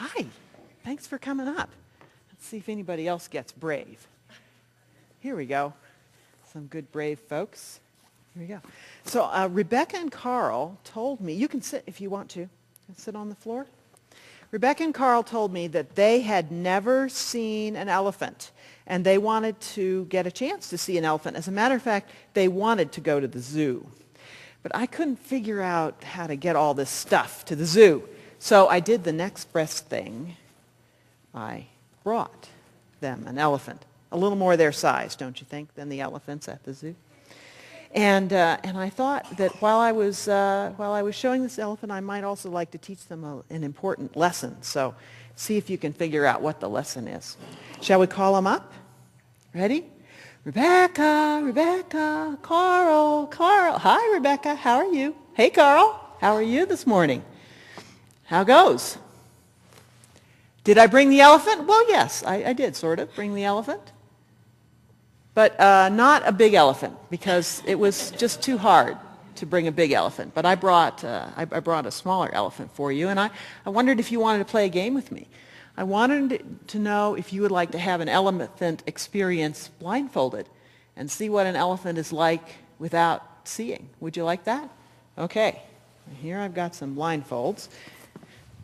Hi. Thanks for coming up. Let's see if anybody else gets brave. Here we go. Some good brave folks. Here we go. So Rebecca and Carl told me, you can sit if you want to. Sit on the floor. Rebecca and Carl told me that they had never seen an elephant, and they wanted to get a chance to see an elephant. As a matter of fact, they wanted to go to the zoo. But I couldn't figure out how to get all this stuff to the zoo. So I did the next best thing. I brought them an elephant. A little more their size, don't you think, than the elephants at the zoo? And I thought that while I was showing this elephant, I might also like to teach them an important lesson. So see if you can figure out what the lesson is. Shall we call them up? Ready? Rebecca, Rebecca, Carl, Carl. Hi, Rebecca. How are you? Hey, Carl. How are you this morning? How goes? Did I bring the elephant? Well, yes, I did sort of bring the elephant. But not a big elephant, because it was just too hard to bring a big elephant. But I brought a smaller elephant for you, and I wondered if you wanted to play a game with me. I wanted to know if you would like to have an elephant experience blindfolded and see what an elephant is like without seeing. Would you like that? Okay. Here I've got some blindfolds.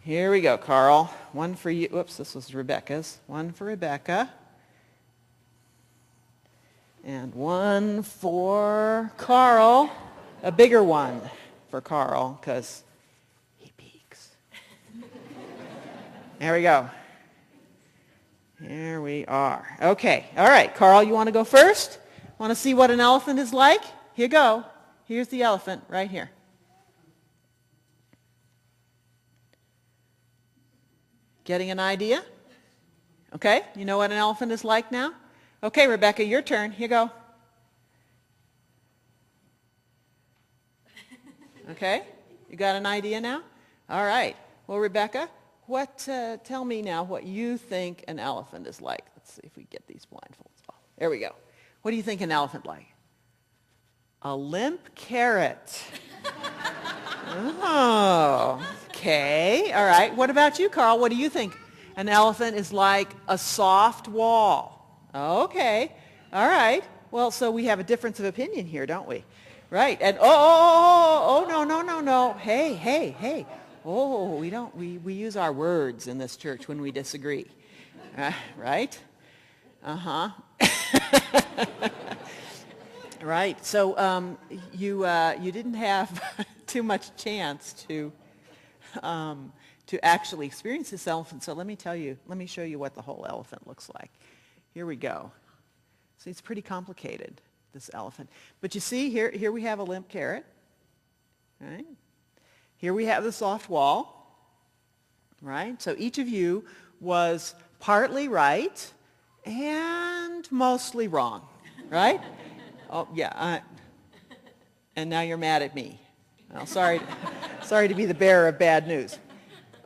Here we go, Carl. One for you. Whoops, this was Rebecca's. One for Rebecca. And one for Carl, a bigger one for Carl, because he peeks. There we go. Here we are. Okay. All right, Carl, you want to go first? Want to see what an elephant is like? Here you go. Here's the elephant right here. Getting an idea? Okay, you know what an elephant is like now? Okay, Rebecca, your turn. Here you go. Okay, you got an idea now? All right. Well, Rebecca, tell me now what you think an elephant is like. Let's see if we get these blindfolds off. There we go. What do you think an elephant like? A limp carrot. Oh, okay. All right. What about you, Carl? What do you think an elephant is like? A soft wall. Okay. All right. Well, so we have a difference of opinion here, don't we? Right. And no. Hey. Oh, we use our words in this church when we disagree. Right? Uh-huh. Right. So you didn't have too much chance to actually experience this elephant. So let me show you what the whole elephant looks like. Here we go. See, it's pretty complicated, this elephant. But you see, here we have a limp carrot. Right? Here we have the soft wall. Right? So each of you was partly right and mostly wrong. Right? Oh, yeah. And now you're mad at me. Well, sorry to be the bearer of bad news.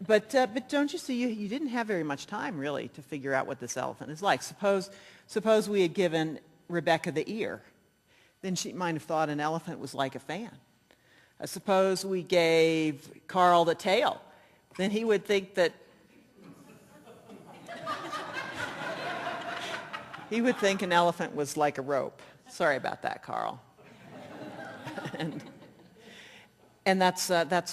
But don't you see, you didn't have very much time, really, to figure out what this elephant is like. Suppose we had given Rebecca the ear. Then she might have thought an elephant was like a fan. Suppose we gave Carl the tail. Then he would think that an elephant was like a rope. Sorry about that, Carl. And that's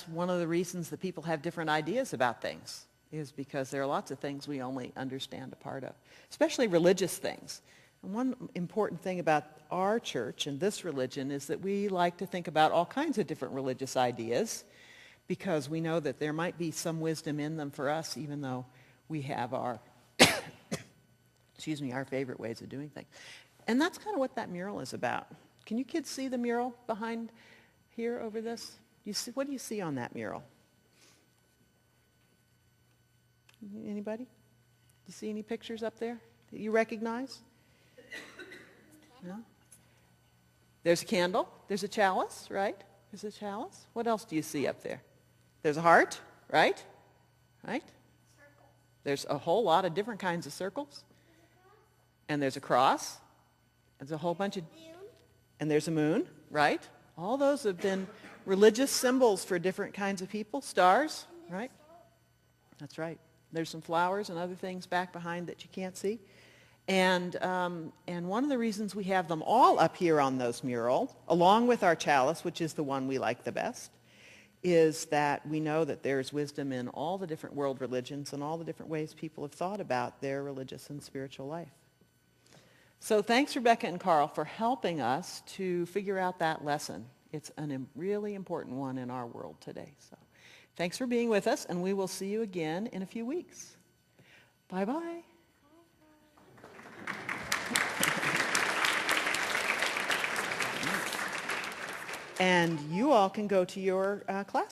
one of the reasons that people have different ideas about things, is because there are lots of things we only understand a part of, especially religious things. And one important thing about our church and this religion is that we like to think about all kinds of different religious ideas, because we know that there might be some wisdom in them for us, even though we have our our favorite ways of doing things. And that's kind of what that mural is about. Can you kids see the mural behind here over this? What do you see on that mural? Anybody? Do you see any pictures up there that you recognize? No? There's a candle. There's a chalice, right? There's a chalice. What else do you see up there? There's a heart, right? Right? Circle. There's a whole lot of different kinds of circles. And there's a cross. There's a whole bunch of... And there's a moon, right? All those have been religious symbols for different kinds of people. Stars, right? That's right. There's some flowers and other things back behind that you can't see. And one of the reasons we have them all up here on those murals, along with our chalice, which is the one we like the best, is that we know that there's wisdom in all the different world religions and all the different ways people have thought about their religious and spiritual life. So thanks, Rebecca and Carl, for helping us to figure out that lesson. It's a really important one in our world today. So thanks for being with us, and we will see you again in a few weeks. Bye-bye. And you all can go to your class.